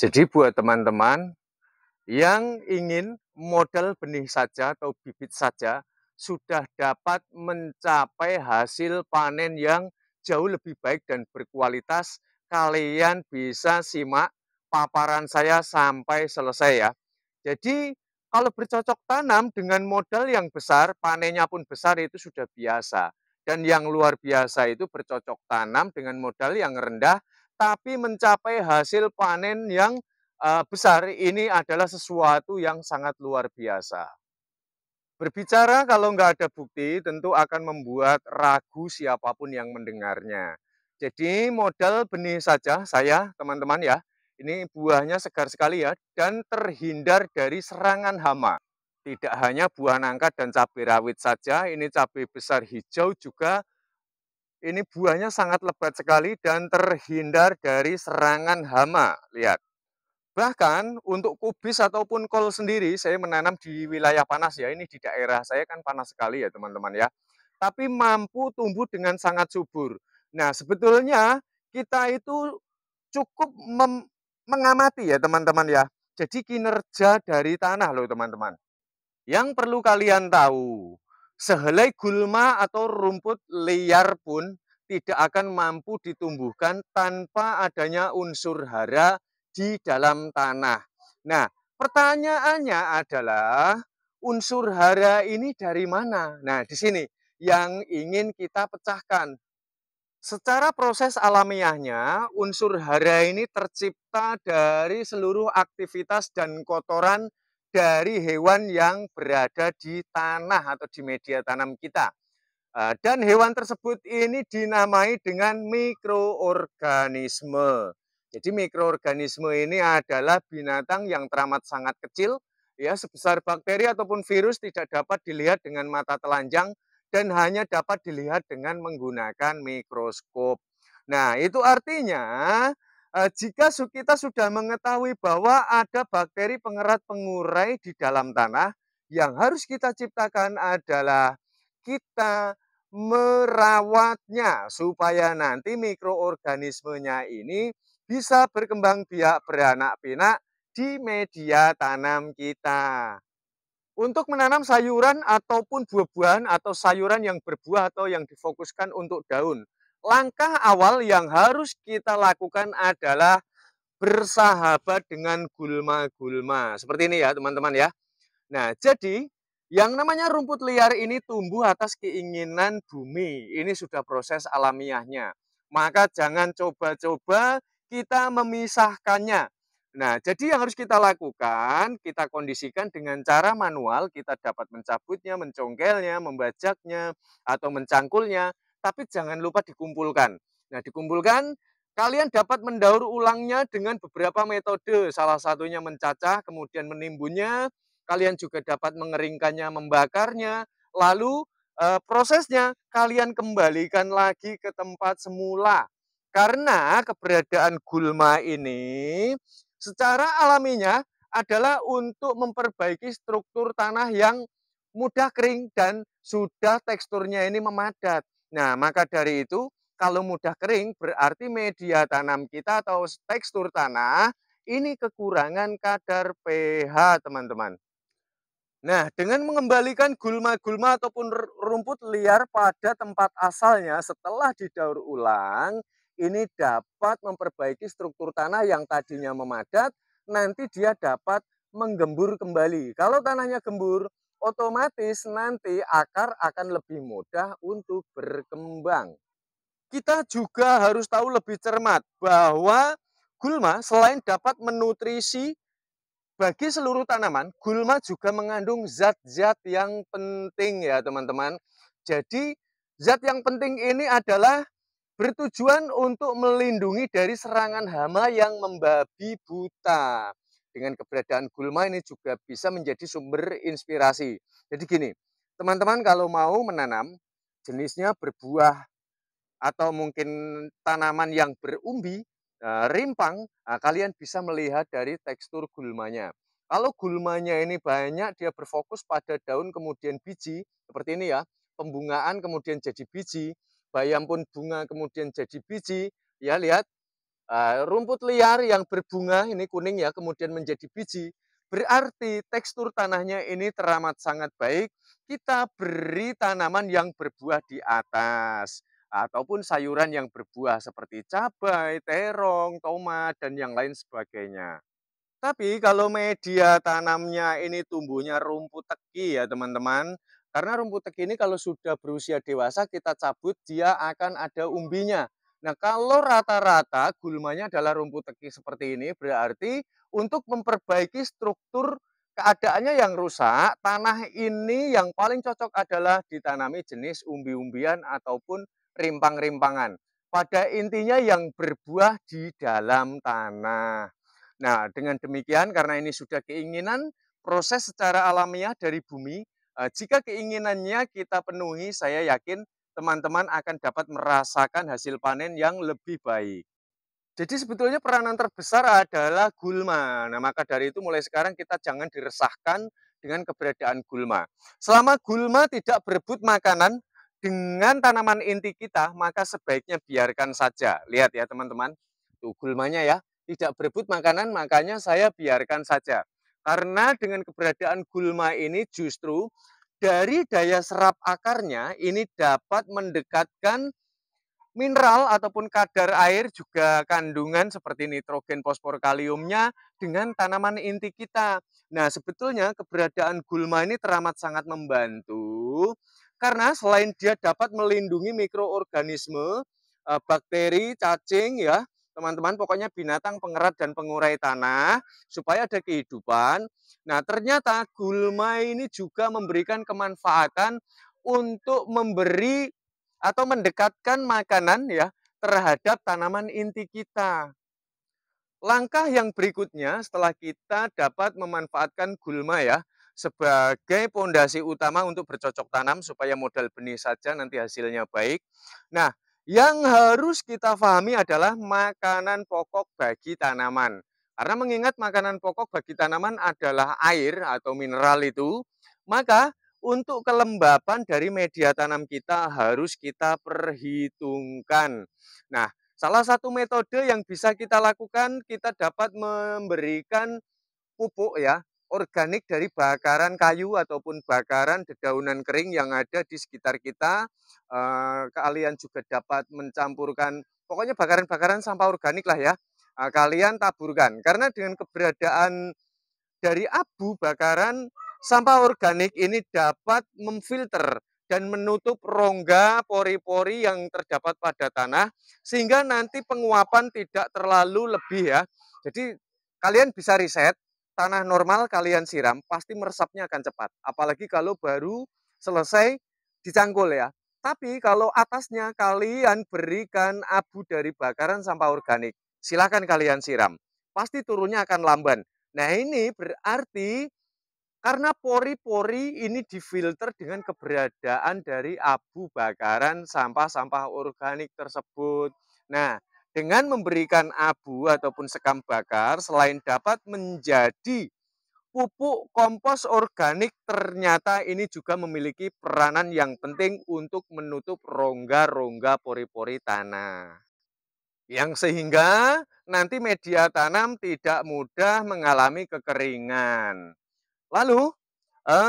Jadi buat teman-teman yang ingin modal benih saja atau bibit saja sudah dapat mencapai hasil panen yang jauh lebih baik dan berkualitas, kalian bisa simak paparan saya sampai selesai ya. Jadi kalau bercocok tanam dengan modal yang besar, panennya pun besar itu sudah biasa. Dan yang luar biasa itu bercocok tanam dengan modal yang rendah, tapi mencapai hasil panen yang besar. Ini adalah sesuatu yang sangat luar biasa. Berbicara kalau nggak ada bukti tentu akan membuat ragu siapapun yang mendengarnya. Jadi modal benih saja saya teman-teman ya, ini buahnya segar sekali ya dan terhindar dari serangan hama. Tidak hanya buah nangka dan cabai rawit saja, ini cabai besar hijau juga ini buahnya sangat lebat sekali dan terhindar dari serangan hama. Lihat. Bahkan untuk kubis ataupun kol sendiri saya menanam di wilayah panas ya, ini di daerah saya kan panas sekali ya teman-teman ya. Tapi mampu tumbuh dengan sangat subur. Nah, sebetulnya kita itu cukup mengamati ya teman-teman ya. Jadi kinerja dari tanah loh teman-teman. Yang perlu kalian tahu, sehelai gulma atau rumput liar pun tidak akan mampu ditumbuhkan tanpa adanya unsur hara di dalam tanah. Nah, pertanyaannya adalah unsur hara ini dari mana? Nah, di sini yang ingin kita pecahkan. Secara proses alamiahnya, unsur hara ini tercipta dari seluruh aktivitas dan kotoran dari hewan yang berada di tanah atau di media tanam kita. Dan hewan tersebut ini dinamai dengan mikroorganisme. Jadi mikroorganisme ini adalah binatang yang teramat sangat kecil, ya sebesar bakteri ataupun virus tidak dapat dilihat dengan mata telanjang dan hanya dapat dilihat dengan menggunakan mikroskop. Nah, itu artinya jika kita sudah mengetahui bahwa ada bakteri pengerat pengurai di dalam tanah, yang harus kita ciptakan adalah kita merawatnya supaya nanti mikroorganismenya ini bisa berkembang biak beranak pinak di media tanam kita. Untuk menanam sayuran ataupun buah-buahan atau sayuran yang berbuah atau yang difokuskan untuk daun, langkah awal yang harus kita lakukan adalah bersahabat dengan gulma-gulma. Seperti ini ya teman-teman ya. Nah, jadi yang namanya rumput liar ini tumbuh atas keinginan bumi. Ini sudah proses alamiahnya. Maka jangan coba-coba kita memisahkannya. Nah, jadi yang harus kita lakukan, kita kondisikan dengan cara manual, kita dapat mencabutnya, mencongkelnya, membajaknya, atau mencangkulnya, tapi jangan lupa dikumpulkan. Nah, dikumpulkan, kalian dapat mendaur ulangnya dengan beberapa metode, salah satunya mencacah, kemudian menimbunnya, kalian juga dapat mengeringkannya, membakarnya, lalu prosesnya kalian kembalikan lagi ke tempat semula. Karena keberadaan gulma ini secara alaminya adalah untuk memperbaiki struktur tanah yang mudah kering dan sudah teksturnya ini memadat. Nah, maka dari itu kalau mudah kering berarti media tanam kita atau tekstur tanah ini kekurangan kadar pH, teman-teman. Nah, dengan mengembalikan gulma-gulma ataupun rumput liar pada tempat asalnya setelah didaur ulang, ini dapat memperbaiki struktur tanah yang tadinya memadat, nanti dia dapat menggembur kembali. Kalau tanahnya gembur, otomatis nanti akar akan lebih mudah untuk berkembang. Kita juga harus tahu lebih cermat bahwa gulma selain dapat menutrisi bagi seluruh tanaman, gulma juga mengandung zat-zat yang penting ya teman-teman. Jadi zat yang penting ini adalah bertujuan untuk melindungi dari serangan hama yang membabi buta. Dengan keberadaan gulma ini juga bisa menjadi sumber inspirasi. Jadi gini, teman-teman kalau mau menanam jenisnya berbuah atau mungkin tanaman yang berumbi, rimpang, kalian bisa melihat dari tekstur gulmanya. Kalau gulmanya ini banyak, dia berfokus pada daun kemudian biji, seperti ini ya, pembungaan kemudian jadi biji, bayam pun bunga kemudian jadi biji, ya lihat, rumput liar yang berbunga ini kuning ya, kemudian menjadi biji, berarti tekstur tanahnya ini teramat sangat baik. Kita beri tanaman yang berbuah di atas, ataupun sayuran yang berbuah seperti cabai, terong, tomat, dan yang lain sebagainya. Tapi kalau media tanamnya ini tumbuhnya rumput teki ya teman-teman, karena rumput teki ini kalau sudah berusia dewasa kita cabut dia akan ada umbinya. Nah kalau rata-rata gulmanya adalah rumput teki seperti ini berarti untuk memperbaiki struktur keadaannya yang rusak, tanah ini yang paling cocok adalah ditanami jenis umbi-umbian ataupun rimpang-rimpangan. Pada intinya yang berbuah di dalam tanah. Nah, dengan demikian karena ini sudah keinginan proses secara alamiah dari bumi, jika keinginannya kita penuhi, saya yakin teman-teman akan dapat merasakan hasil panen yang lebih baik. Jadi sebetulnya peranan terbesar adalah gulma. Nah, maka dari itu mulai sekarang kita jangan diresahkan dengan keberadaan gulma. Selama gulma tidak berebut makanan dengan tanaman inti kita, maka sebaiknya biarkan saja. Lihat ya teman-teman, tuh gulmanya ya, tidak berebut makanan, makanya saya biarkan saja. Karena dengan keberadaan gulma ini justru dari daya serap akarnya ini dapat mendekatkan mineral ataupun kadar air juga kandungan seperti nitrogen, fosfor, kaliumnya dengan tanaman inti kita. Nah, sebetulnya keberadaan gulma ini teramat sangat membantu karena selain dia dapat melindungi mikroorganisme, bakteri, cacing ya, teman-teman pokoknya binatang pengerat dan pengurai tanah supaya ada kehidupan. Nah, ternyata gulma ini juga memberikan kemanfaatan untuk memberi atau mendekatkan makanan ya terhadap tanaman inti kita. Langkah yang berikutnya setelah kita dapat memanfaatkan gulma ya sebagai pondasi utama untuk bercocok tanam supaya modal benih saja nanti hasilnya baik. Nah, yang harus kita pahami adalah makanan pokok bagi tanaman. Karena mengingat makanan pokok bagi tanaman adalah air atau mineral itu, maka untuk kelembapan dari media tanam kita harus kita perhitungkan. Nah, salah satu metode yang bisa kita lakukan, kita dapat memberikan pupuk ya, organik dari bakaran kayu ataupun bakaran dedaunan kering yang ada di sekitar kita. Kalian juga dapat mencampurkan, pokoknya bakaran-bakaran sampah organik lah ya, kalian taburkan. Karena dengan keberadaan dari abu bakaran sampah organik ini dapat memfilter dan menutup rongga pori-pori yang terdapat pada tanah sehingga nanti penguapan tidak terlalu lebih ya. Jadi kalian bisa riset tanah normal kalian siram pasti meresapnya akan cepat. Apalagi kalau baru selesai dicangkul ya. Tapi kalau atasnya kalian berikan abu dari bakaran sampah organik, silakan kalian siram. Pasti turunnya akan lamban. Nah ini berarti karena pori-pori ini difilter dengan keberadaan dari abu bakaran sampah-sampah organik tersebut. Nah, dengan memberikan abu ataupun sekam bakar, selain dapat menjadi pupuk kompos organik, ternyata ini juga memiliki peranan yang penting untuk menutup rongga-rongga pori-pori tanah. Yang sehingga nanti media tanam tidak mudah mengalami kekeringan. Lalu,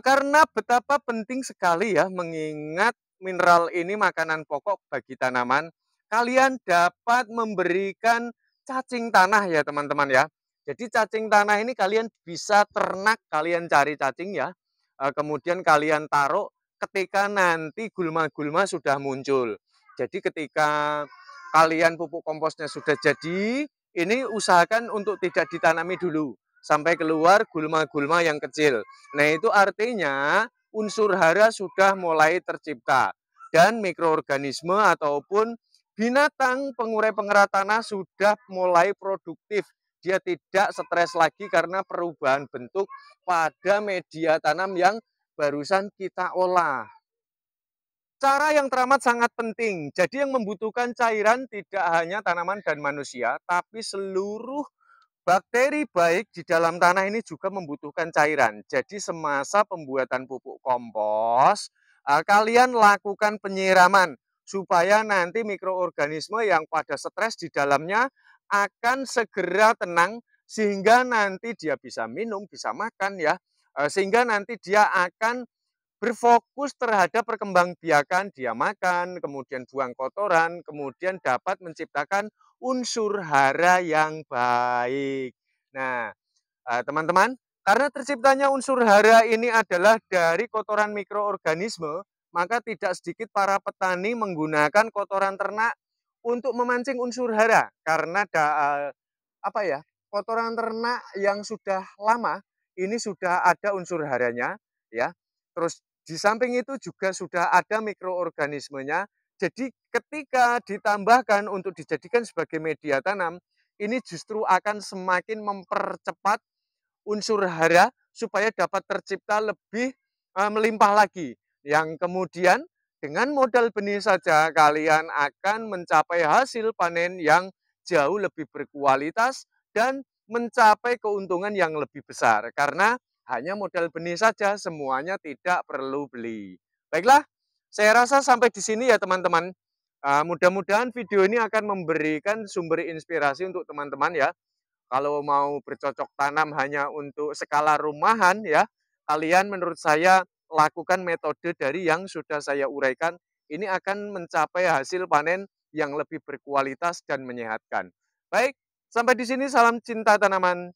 karena betapa penting sekali ya mengingat mineral ini makanan pokok bagi tanaman, kalian dapat memberikan cacing tanah ya teman-teman ya. Jadi cacing tanah ini kalian bisa ternak, kalian cari cacing ya, kemudian kalian taruh ketika nanti gulma-gulma sudah muncul. Jadi ketika kalian pupuk komposnya sudah jadi, ini usahakan untuk tidak ditanami dulu sampai keluar gulma-gulma yang kecil. Nah, itu artinya unsur hara sudah mulai tercipta dan mikroorganisme ataupun binatang pengurai pengerat tanah sudah mulai produktif. Dia tidak stres lagi karena perubahan bentuk pada media tanam yang barusan kita olah. Cara yang teramat sangat penting. Jadi yang membutuhkan cairan tidak hanya tanaman dan manusia, tapi seluruh bakteri baik di dalam tanah ini juga membutuhkan cairan. Jadi semasa pembuatan pupuk kompos, kalian lakukan penyiraman supaya nanti mikroorganisme yang pada stres di dalamnya akan segera tenang sehingga nanti dia bisa minum, bisa makan ya, sehingga nanti dia akan berfokus terhadap perkembangbiakan dia makan, kemudian buang kotoran, kemudian dapat menciptakan unsur hara yang baik. Nah, teman-teman, karena terciptanya unsur hara ini adalah dari kotoran mikroorganisme, maka tidak sedikit para petani menggunakan kotoran ternak untuk memancing unsur hara. Karena apa ya, kotoran ternak yang sudah lama ini sudah ada unsur haranya ya. Terus di samping itu juga sudah ada mikroorganismenya. Jadi ketika ditambahkan untuk dijadikan sebagai media tanam, ini justru akan semakin mempercepat unsur hara supaya dapat tercipta lebih melimpah lagi. Yang kemudian dengan modal benih saja kalian akan mencapai hasil panen yang jauh lebih berkualitas dan mencapai keuntungan yang lebih besar karena hanya modal benih saja semuanya tidak perlu beli. Baiklah, saya rasa sampai di sini ya teman-teman. Mudah-mudahan video ini akan memberikan sumber inspirasi untuk teman-teman ya. Kalau mau bercocok tanam hanya untuk skala rumahan ya, kalian menurut saya lakukan metode dari yang sudah saya uraikan. Ini akan mencapai hasil panen yang lebih berkualitas dan menyehatkan. Baik, sampai di sini salam cinta tanaman.